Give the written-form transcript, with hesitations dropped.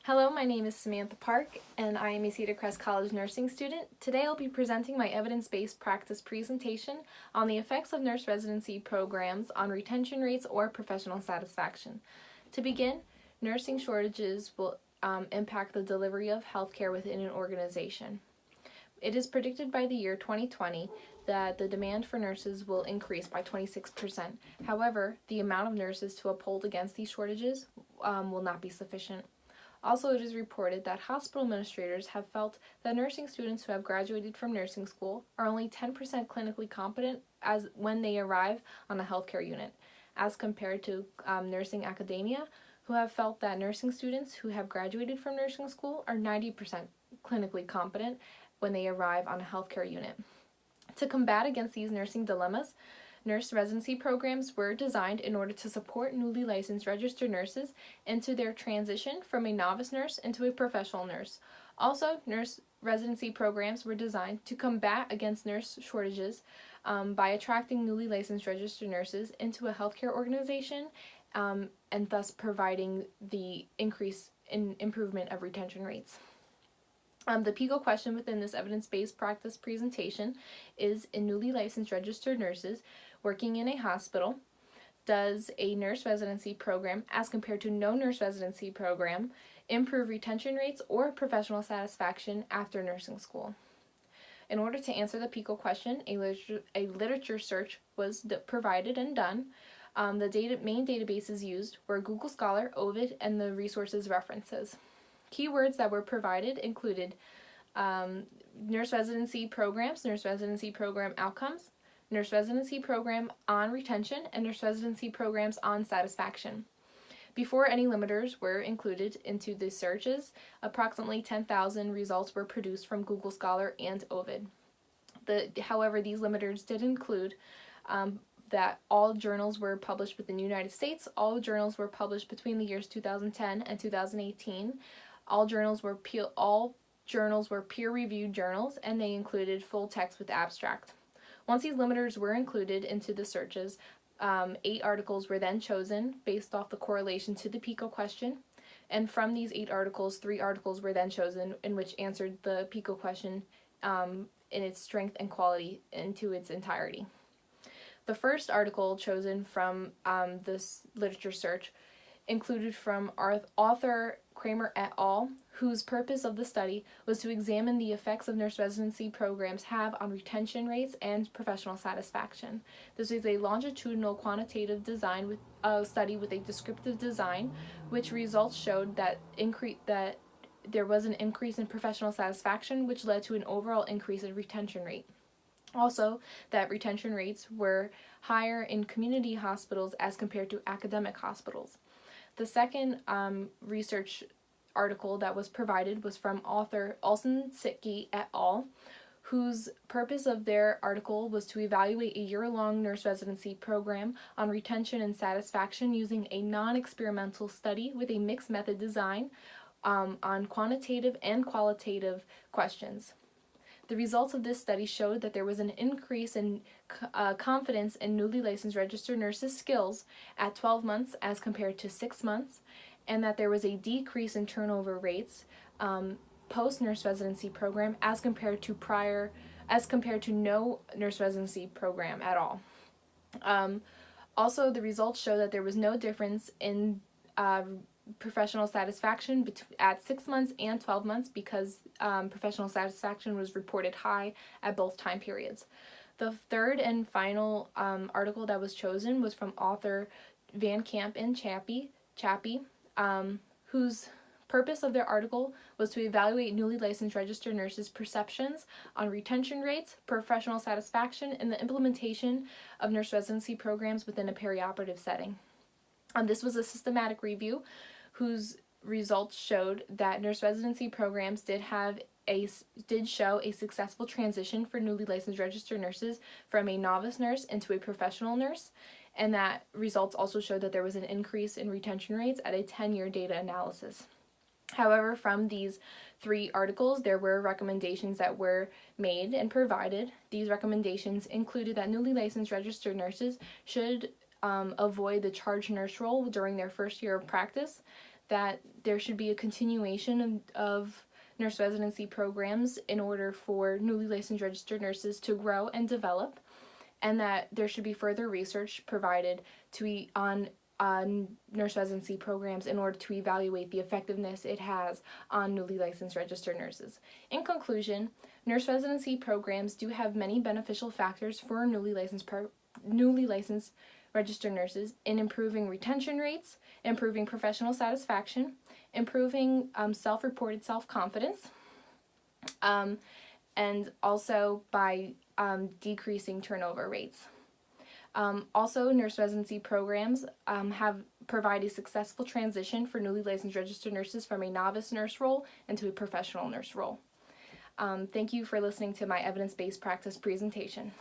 Hello, my name is Samantha Park, and I am a Cedar Crest College nursing student. Today I'll be presenting my evidence-based practice presentation on the effects of nurse residency programs on retention rates or professional satisfaction. To begin, nursing shortages will impact the delivery of healthcare within an organization. It is predicted by the year 2020 that the demand for nurses will increase by 26%. However, the amount of nurses to uphold against these shortages will not be sufficient. Also, it is reported that hospital administrators have felt that nursing students who have graduated from nursing school are only 10% clinically competent as when they arrive on a healthcare unit, as compared to nursing academia, who have felt that nursing students who have graduated from nursing school are 90% clinically competent when they arrive on a healthcare unit. To combat against these nursing dilemmas, nurse residency programs were designed in order to support newly licensed registered nurses into their transition from a novice nurse into a professional nurse. Also, nurse residency programs were designed to combat against nurse shortages by attracting newly licensed registered nurses into a healthcare organization and thus providing the increase in improvement of retention rates. The PICO question within this evidence-based practice presentation is, in newly licensed registered nurses working in a hospital, does a nurse residency program, as compared to no nurse residency program, improve retention rates or professional satisfaction after nursing school? In order to answer the PICO question, a literature search was provided and done. The main databases used were Google Scholar, Ovid, and the resources references. Keywords that were provided included nurse residency programs, nurse residency program outcomes, nurse residency program on retention, and nurse residency programs on satisfaction. Before any limiters were included into the searches, approximately 10,000 results were produced from Google Scholar and Ovid. However, these limiters did include that all journals were published within the United States, all journals were published between the years 2010 and 2018, all journals were peer-reviewed journals, and they included full text with abstract. Once these limiters were included into the searches, 8 articles were then chosen based off the correlation to the PICO question, and from these 8 articles, 3 articles were then chosen in which answered the PICO question in its strength and quality into its entirety. The first article chosen from this literature search included from author Kramer et al., whose purpose of the study was to examine the effects of nurse residency programs have on retention rates and professional satisfaction. This is a longitudinal quantitative design with a study with a descriptive design, which results showed that there was an increase in professional satisfaction, which led to an overall increase in retention rate. Also, that retention rates were higher in community hospitals as compared to academic hospitals. The second research article that was provided was from author Olsen-Sitke et al., whose purpose of their article was to evaluate a year-long nurse residency program on retention and satisfaction using a non-experimental study with a mixed method design on quantitative and qualitative questions. The results of this study showed that there was an increase in confidence in newly licensed registered nurses' skills at 12 months as compared to 6 months, and that there was a decrease in turnover rates post-nurse residency program as compared to no nurse residency program at all. Also, the results show that there was no difference in professional satisfaction at 6 months and 12 months because professional satisfaction was reported high at both time periods. The third and final article that was chosen was from author Van Camp and Chappie, whose purpose of their article was to evaluate newly licensed registered nurses' perceptions on retention rates, professional satisfaction, and the implementation of nurse residency programs within a perioperative setting. This was a systematic review whose results showed that nurse residency programs did show a successful transition for newly licensed registered nurses from a novice nurse into a professional nurse, and that results also showed that there was an increase in retention rates at a 10-year data analysis. However, from these 3 articles, there were recommendations that were made and provided. These recommendations included that newly licensed registered nurses should avoid the charge nurse role during their first year of practice, that there should be a continuation of nurse residency programs in order for newly licensed registered nurses to grow and develop, and that there should be further research provided on nurse residency programs in order to evaluate the effectiveness it has on newly licensed registered nurses. In conclusion, nurse residency programs do have many beneficial factors for newly licensed registered nurses in improving retention rates, improving professional satisfaction, improving self-reported self-confidence, and also by decreasing turnover rates. Also, nurse residency programs have provided a successful transition for newly licensed registered nurses from a novice nurse role into a professional nurse role. Thank you for listening to my evidence-based practice presentation.